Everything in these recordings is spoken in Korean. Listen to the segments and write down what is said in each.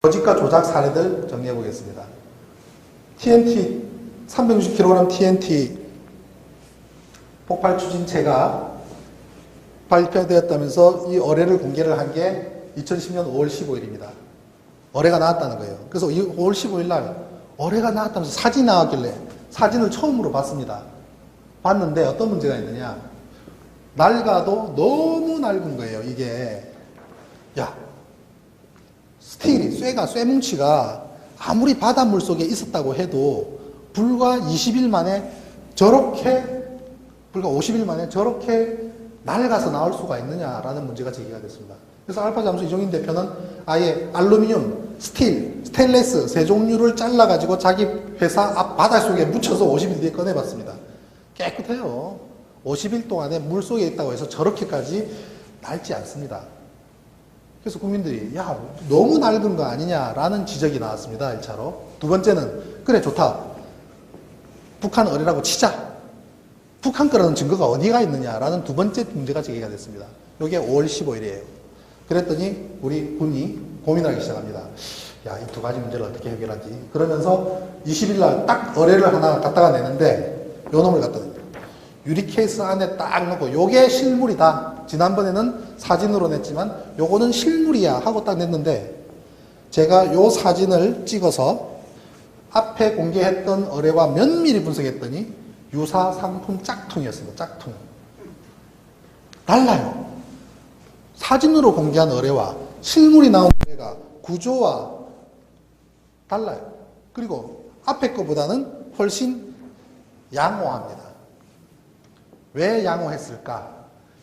거짓과 조작 사례들 정리해 보겠습니다. TNT 360kg TNT 폭발 추진체가 발표되었다면서 이 어뢰를 공개를 한 게 2010년 5월 15일입니다. 어뢰가 나왔다는 거예요. 그래서 5월 15일 날 어뢰가 나왔다면서 사진이 나왔길래 사진을 처음으로 봤습니다. 봤는데 어떤 문제가 있느냐. 낡아도 너무 낡은 거예요. 이게 야 스틸이 쇠뭉치가 아무리 바닷물 속에 있었다고 해도 불과 20일 만에 불과 50일 만에 저렇게 낡아서 나올 수가 있느냐라는 문제가 제기가 됐습니다. 그래서 알파잠수 이종인 대표는 아예 알루미늄, 스테인레스 세 종류를 잘라가지고 자기 회사 앞 바닷속에 묻혀서 50일 뒤에 꺼내봤습니다. 깨끗해요. 50일 동안에 물 속에 있다고 해서 저렇게까지 낡지 않습니다. 그래서 국민들이 야 너무 낡은 거 아니냐라는 지적이 나왔습니다. 1차로. 두 번째는 그래 좋다. 북한 어뢰라고 치자. 북한 거라는 증거가 어디가 있느냐라는 두 번째 문제가 제기가 됐습니다. 이게 5월 15일이에요. 그랬더니 우리 군이 고민하기 시작합니다. 야, 이 두 가지 문제를 어떻게 해결하지? 그러면서 20일 날 딱 어뢰를 하나 갖다가 내는데 요 놈을 갖다 냅니다. 유리 케이스 안에 딱 넣고 요게 실물이다. 지난번에는 사진으로 냈지만 요거는 실물이야 하고 딱 냈는데 제가 요 사진을 찍어서 앞에 공개했던 어뢰와 면밀히 분석했더니 유사 상품 짝퉁이었습니다. 짝퉁. 달라요. 사진으로 공개한 어뢰와 실물이 나온 어뢰가 구조와 달라요. 그리고 앞에 거보다는 훨씬 양호합니다. 왜 양호했을까?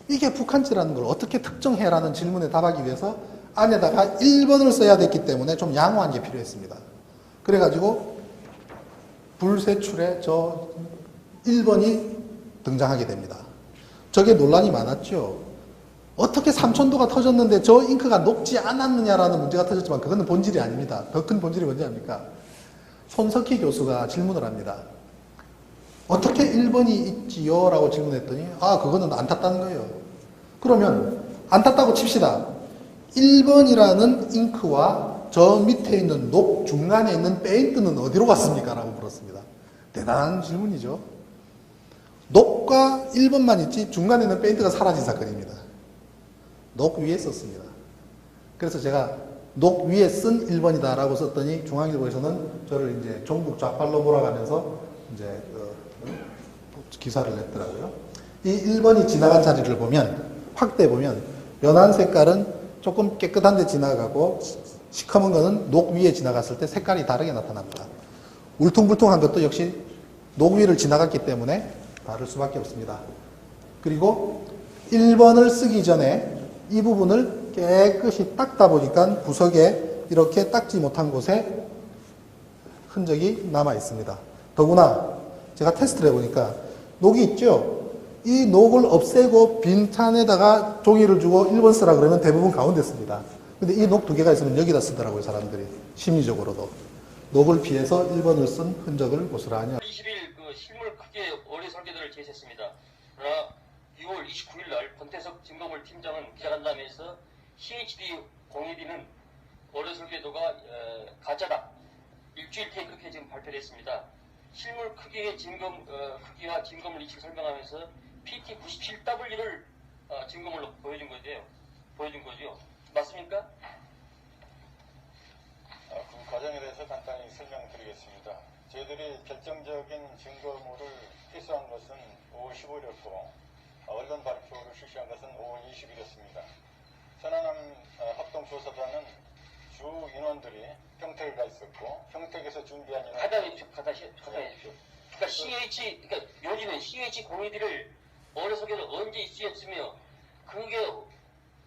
이게 북한지라는 걸 어떻게 특정해라는 질문에 답하기 위해서 안에다가 1번을 써야 됐기 때문에 좀 양호한 게 필요했습니다. 그래가지고 불세출에 저 1번이 등장하게 됩니다. 저게 논란이 많았죠. 어떻게 3000도가 터졌는데 저 잉크가 녹지 않았느냐라는 문제가 터졌지만 그거는 본질이 아닙니다. 더 큰 본질이 뭔지 압니까? 손석희 교수가 질문을 합니다. 어떻게 1번이 있지요? 라고 질문했더니 그거는 안 탔다는 거예요. 그러면 안 탔다고 칩시다. 1번이라는 잉크와 저 밑에 있는 녹 중간에 있는 페인트는 어디로 갔습니까? 라고 물었습니다. 대단한 질문이죠. 녹과 1번만 있지 중간에 있는 페인트가 사라진 사건입니다. 녹 위에 썼습니다. 그래서 제가 녹 위에 쓴 1번이다 라고 썼더니 중앙일보에서는 저를 이제 종북 좌팔로 몰아가면서 이제 기사를 냈더라고요. 이 1번이 지나간 자리를 보면 확대 보면 연한 색깔은 조금 깨끗한 데 지나가고 시커먼 거는 녹 위에 지나갔을 때 색깔이 다르게 나타납니다. 울퉁불퉁한 것도 역시 녹 위를 지나갔기 때문에 다를 수밖에 없습니다. 그리고 1번을 쓰기 전에 이 부분을 깨끗이 닦다 보니까 구석에 이렇게 닦지 못한 곳에 흔적이 남아 있습니다. 더구나 제가 테스트를 해보니까 녹이 있죠? 이 녹을 없애고 빈 칸에다가 종이를 주고 1번 쓰라 그러면 대부분 가운데 씁니다. 근데 이 녹 두 개가 있으면 여기다 쓰더라고요, 사람들이. 심리적으로도. 녹을 피해서 1번을 쓴 흔적을 고스란히. 20일 그 실물 크게 어뢰 설계도를 제시했습니다. 그러나 6월 29일 날 권태석 진검을 팀장은 기자간담회에서 CHD 공예비는 어뢰 설계도가 가짜다. 일주일 테이크해 지금 발표를 했습니다. 실물 크기의 크기와 진검을 이치 설명하면서 PT97W를 진검으로 보여준 거죠. 맞습니까? 그 과정에 대해서 간단히 설명드리겠습니다. 저희들이 결정적인 증거물을 필수한 것은 5월 15일이었고 언론 발표를 실시한 것은 5월 20일이었습니다. 천안함 합동조사단은 주 인원들이 평택에 가 있었고 평택에서 준비한 인원 갖다 해주십시오. 그러니까 요지는 CH 공예비를 어뢰 설계도 언제 있었으며 그게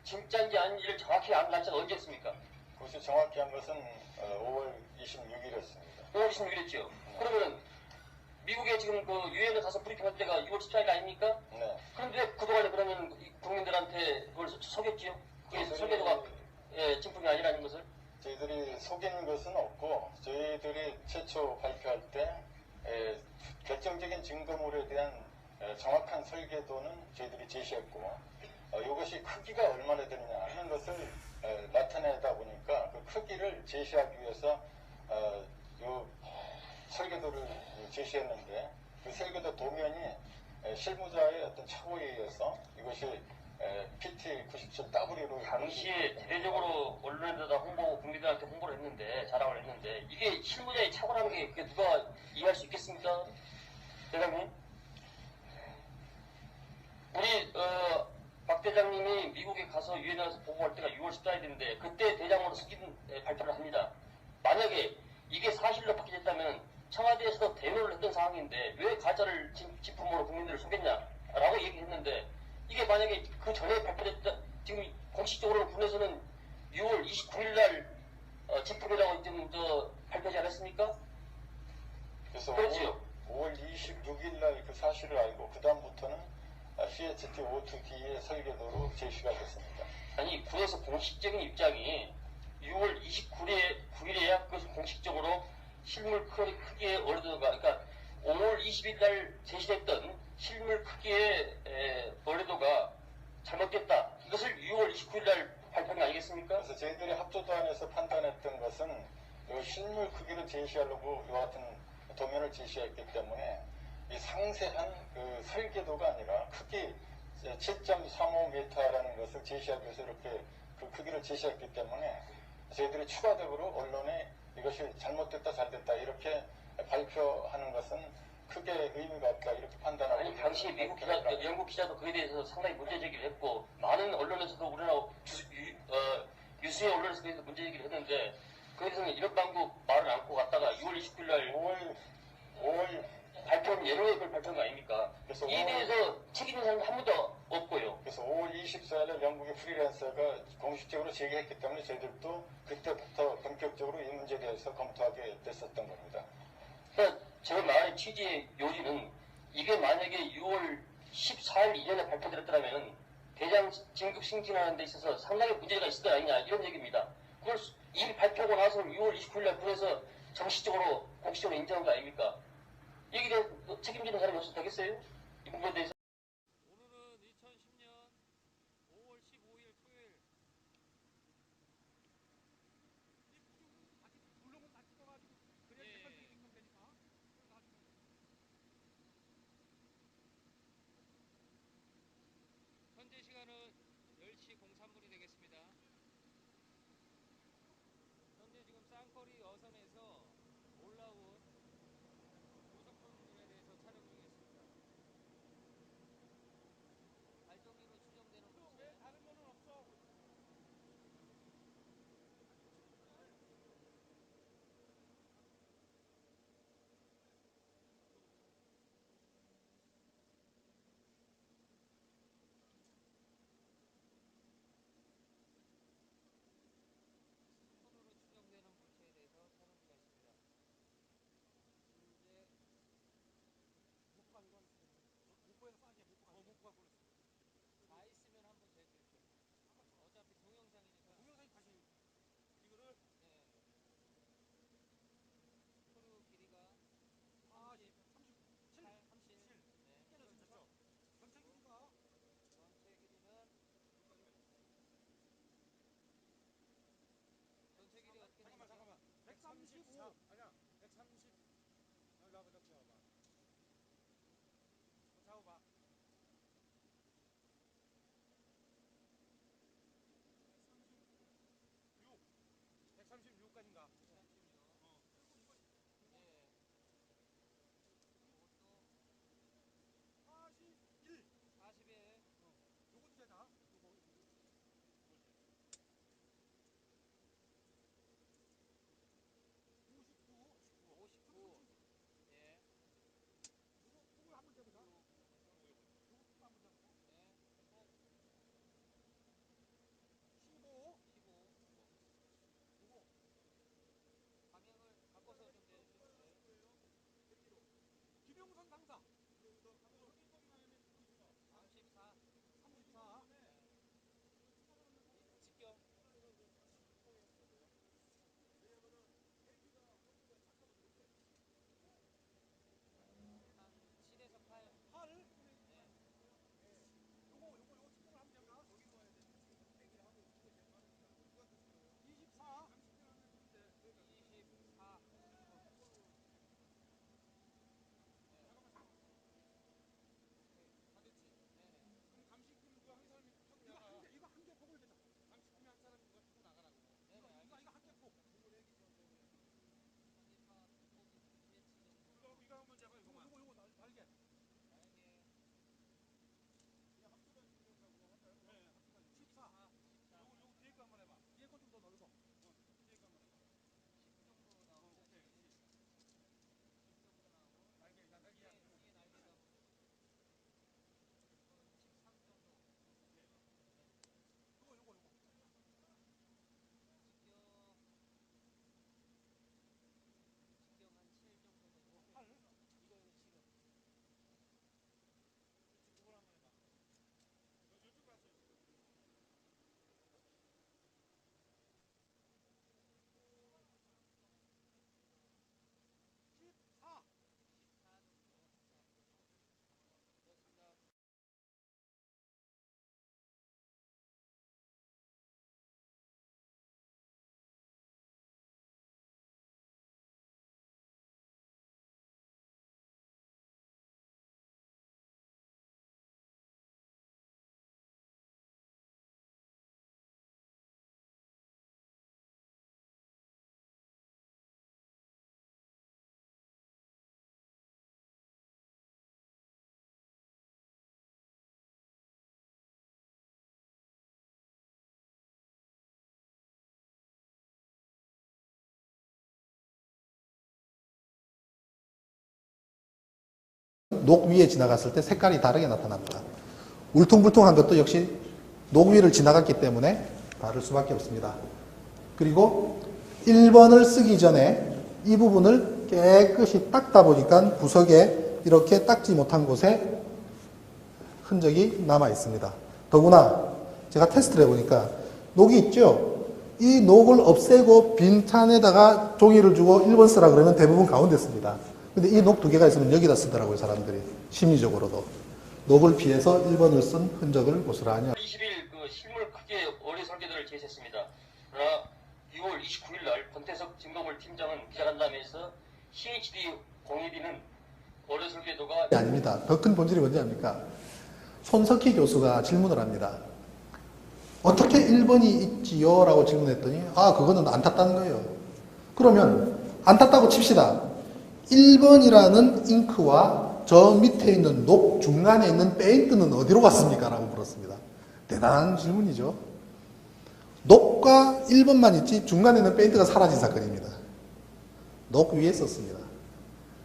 진짜인지 아닌지를 정확히 안 날짜가 언제 했습니까? 그것이 정확히 한 것은 5월 26일이었습니다. 5월 26일이었죠. 그러면은 미국에 지금 그 유엔에 가서 브리핑할 때가 6월 14일 아닙니까? 네. 그런데 그동안에 그러면 국민들한테 그걸 속였지요? 그게 설계도가 진품이 아니라는 것을? 저희들이 속인 것은 없고 저희들이 최초 발표할 때 결정적인 증거물에 대한 정확한 설계도는 저희들이 제시했고 이것이 크기가 얼마나 되느냐 하는 것을 나타내다 보니까 그 크기를 제시하기 위해서 요 설계도를 제시했는데 그 설계도 도면이 실무자의 어떤 착오에 의해서 이것이 PT97W로 당시에 대대적으로 언론에다 홍보, 국민들한테 홍보를 했는데, 자랑을 했는데, 이게 실무자의 착오라는 게 그게 누가 이해할 수 있겠습니까? 대장님? 우리, 박 대장님이 미국에 가서 유엔에 가서 보고할 때가 6월 14일인데, 그때 대장으로 승인 발표를 합니다. 만약에 이게 사실로 밝혀졌다면 청와대에서도 대노를 했던 상황인데, 왜 가짜를 진품으로 국민들을 속였냐라고 얘기했는데, 이게 만약에 그 전에 발표됐다, 지금 공식적으로 군에서는 6월 29일 날 진품이라고 지금 발표하지 않았습니까? 그래서 그렇죠. 5월 26일 날 그 사실을 알고 그 다음부터는 CHT-O2D의 설계도로 제시가 됐습니다. 아니, 군에서 공식적인 입장이 6월 29일에야 그것을 공식적으로 실물 크기의 어뢰도가, 그러니까 5월 20일 날 제시됐던 실물 크기의 어뢰도가 잘못됐다. 이것을 6월 29일 날 발표한 거 아니겠습니까? 그래서 저희들이 합조단에서 판단했던 것은 이 실물 크기를 제시하려고 이와 같은 도면을 제시했기 때문에 이 상세한 그 설계도가 아니라 크기 7.35m라는 것을 제시하기 위해서 이렇게 그 크기를 제시했기 때문에 저희들이 추가적으로 언론에 이것이 잘못됐다 잘됐다 이렇게 발표하는 것은 크게 의미가 없다 이렇게 판단하고 아니, 당시 미국 기자, 영국 기자도 그에 대해서 상당히 문제제기를 했고, 많은 언론에서도 우리나라 유수의 언론에서 그에 대해서 문제제기를 했는데, 그에 대해서는 이런 방법 말을 않고 갔다가 6월 29일 날 5월 발표한 예로의 걸 발표한 거 아닙니까? 그래서 이에 대해서 책임진 사람은 한 분도 없고요. 그래서 5월 24일에 영국의 프리랜서가 공식적으로 제기했기 때문에 저희들도 그때부터 본격적으로 이 문제에 대해서 검토하게 됐었던 겁니다. 그러니까 제 말의 취지의 요지는 이게 만약에 6월 14일 이전에 발표됐더라면 대장 진급 승진하는 데 있어서 상당히 문제가 있을 거 아니냐 이런 얘기입니다. 그걸 이미 발표하고 나서 6월 29일 날 군에서 정식적으로 공식적으로 인정한 거 아닙니까? 여기에 대해 책임지는 사람이 없어도 되겠어요? 이 부분에 대해서. 오늘은 2010년 5월 15일 토요일. 물론 다 찍어가지고 그냥 객관적인 있으면 되니까. 현재 시간은 10시 03분이 되겠습니다. 현재 지금 쌍거리 어선에서 올라온 고속선들에 대해서 촬영 중에 있습니다. 발전기로 추정되는 왜 다른 거는 없어? 손으로 추정되는 물체에 대해서 촬영 중에 있습니다. 현재 목포가 이건 목포에서 쏴지 목포가 보냈어. 다 있으면 한번 재드릴게요. 어차피 동영상이니까. 동영상이 다시 이거를 네. 크루 길이가 30, 37, 37. 네. 됐죠. 전체 길이가 전체 길이는 전체 길이 어떻게 되죠? 잠깐만. 135. 아니야. 130. 여기 와봐. 여기 와봐. 잡아봐. 136까지인가? 136. 예. 이것도 41. 41. 요것도 되나? 요거 59. 59. 예. 요거 한번 재보자. 녹은 녹 위에 지나갔을 때 색깔이 다르게 나타납니다. 울퉁불퉁한 것도 역시 녹 위를 지나갔기 때문에 다를 수밖에 없습니다. 그리고 1번을 쓰기 전에 이 부분을 깨끗이 닦다 보니까 구석에 이렇게 닦지 못한 곳에 흔적이 남아 있습니다. 더구나 제가 테스트를 해보니까 녹이 있죠? 이 녹을 없애고 빈 칸에다가 종이를 주고 1번 쓰라 그러면 대부분 가운데 씁니다. 근데 이 녹 2개가 있으면 여기다 쓰더라고요, 사람들이. 심리적으로도. 녹을 피해서 1번을 쓴 흔적을 고스란히. 20일 그 실물 크기의 어뢰 설계도를 제시했습니다. 그러나 6월 29일 날 권태석 진검을 팀장은 기자간담회에서 CHD 공예디는 어뢰 설계도가 아닙니다. 더 큰 본질이 뭔지 압니까? 손석희 교수가 질문을 합니다. 어떻게 1번이 있지요? 라고 질문했더니 그거는 안 탔다는 거예요. 그러면 안 탔다고 칩시다. 1번이라는 잉크와 저 밑에 있는 녹 중간에 있는 페인트는 어디로 갔습니까? 라고 물었습니다. 대단한 질문이죠. 녹과 1번만 있지 중간에 있는 페인트가 사라진 사건입니다. 녹 위에 썼습니다.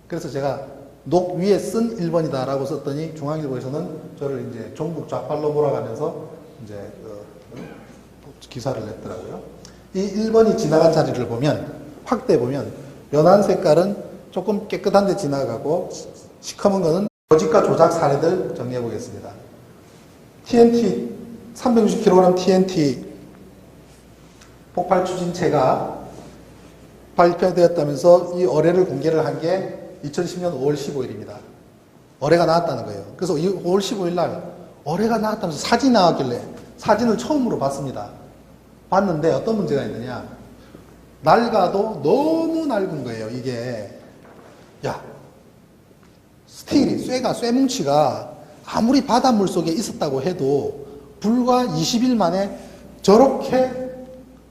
그래서 제가 녹 위에 쓴 1번이다 라고 썼더니 중앙일보에서는 저를 이제 종북 좌빨로 몰아가면서 이제 기사를 냈더라고요. 이 1번이 지나간 자리를 보면 확대 보면 연한 색깔은 조금 깨끗한 데 지나가고 시커먼 거는 거짓과 조작 사례들 정리해 보겠습니다. TNT 360kg TNT 폭발 추진체가 발표되었다면서 이 어뢰를 공개를 한 게 2010년 5월 15일입니다. 어뢰가 나왔다는 거예요. 그래서 5월 15일 날 어뢰가 나왔다면서 사진이 나왔길래 사진을 처음으로 봤습니다. 봤는데 어떤 문제가 있느냐. 낡아도 너무 낡은 거예요. 이게 스틸이 쇠뭉치가 아무리 바닷물 속에 있었다고 해도 불과 20일 만에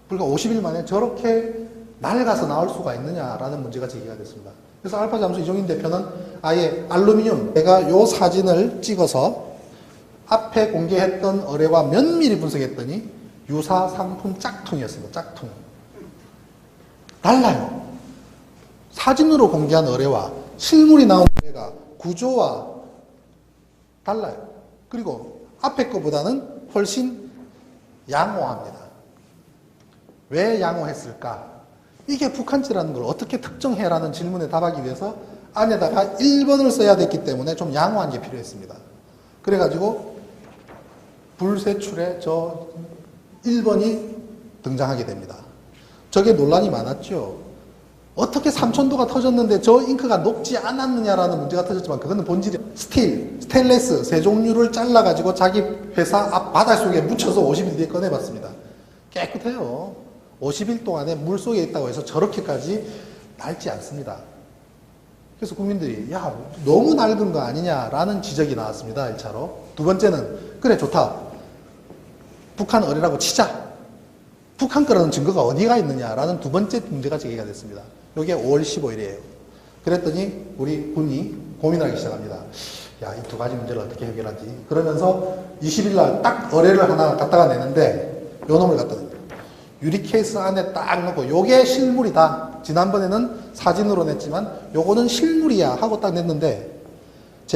불과 50일 만에 저렇게 낡아서 나올 수가 있느냐라는 문제가 제기가 됐습니다. 그래서 알파잠수 이종인 대표는 아예 알루미늄, 제가 요 사진을 찍어서 앞에 공개했던 어뢰와 면밀히 분석했더니 유사 상품 짝퉁이었습니다. 짝퉁. 달라요. 사진으로 공개한 어뢰와 실물이 나온 어뢰가 구조와 달라요. 그리고 앞에 거보다는 훨씬 양호합니다. 왜 양호했을까? 이게 북한지라는 걸 어떻게 특정해라는 질문에 답하기 위해서 안에다가 1번을 써야 됐기 때문에 좀 양호한 게 필요했습니다. 그래가지고 불세출에 저 1번이 등장하게 됩니다. 저게 논란이 많았죠. 어떻게 3000도가 터졌는데 저 잉크가 녹지 않았느냐라는 문제가 터졌지만 그거는 본질이 스테인레스 세 종류를 잘라가지고 자기 회사 앞 바닷속에 묻혀서 50일 뒤에 꺼내봤습니다. 깨끗해요. 50일 동안에 물 속에 있다고 해서 저렇게까지 낡지 않습니다. 그래서 국민들이 너무 낡은 거 아니냐라는 지적이 나왔습니다. 1차로. 두 번째는 그래 좋다. 북한 어뢰라고 치자. 북한 거라는 증거가 어디가 있느냐라는 두 번째 문제가 제기가 됐습니다. 이게 5월 15일이에요. 그랬더니 우리 군이 고민하기 시작합니다. 이 두 가지 문제를 어떻게 해결하지? 그러면서 20일 날 딱 어뢰를 하나 갖다가 내는데 요 놈을 갖다 냅니다. 유리 케이스 안에 딱 넣고 요게 실물이다. 지난번에는 사진으로 냈지만 요거는 실물이야 하고 딱 냈는데